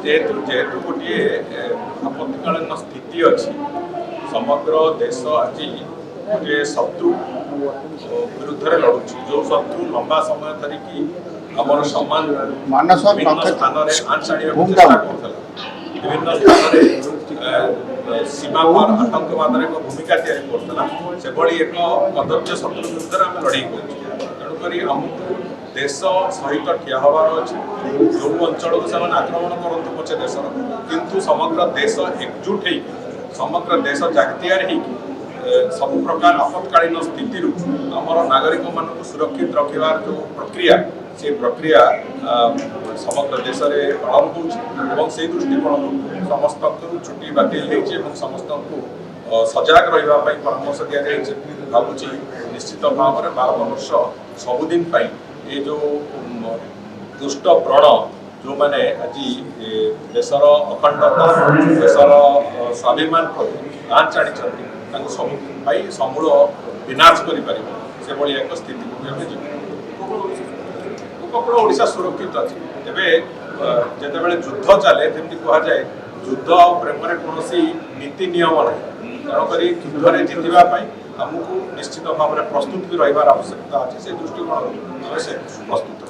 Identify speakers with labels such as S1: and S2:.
S1: जेहेतु गोटे आपत्तिकालीन स्थिति अच्छी समग्र देश आज गोटे शत्रु विरुद्ध लड़ुची जो शत्रु लंबा समय धरिकी आमर सम्मान विभिन्न स्थान में आंच आने चेष्टा कर विभिन्न स्थान सीमा पर आतंकवाद भूमिका से एक कदर्य शत्रु विरुद्ध आम लड़े तेणुक आमको देश सहित ठिया हबार अच्छे जो अंचल को आक्रमण करते पचे देश किंतु समग्र देश एकजुट हो समग्र देश जागतियार हो सब प्रकार आपत्कालीन स्थिति आमर नागरिक मान सुरक्षित रखार जो प्रक्रिया से प्रक्रिया समग्र देश में पालन होती दृष्टिकोण समस्त छुट्टी बातिल समस्त को सजग रही परामर्श दि जाए भावुँ निश्चित भाव में भारत वर्ष सबुदिन ये जो दुष्ट प्रण जो मैंने आज देशर अखंडता देशर स्वाभिमान प्रति आँच आनी सब समूल विनाश कर एक स्थिति को उपकूल ओडिशा सुरक्षित अच्छी तेज जिते युद्ध चले जमी कहुए युद्ध प्रेम कौन नीति नियम ना तेणुक युद्ध जीतवाई आमको निश्चित भाव में प्रस्तुत भी रही आवश्यकता अच्छी से दृष्टिकोण प्रस्तुत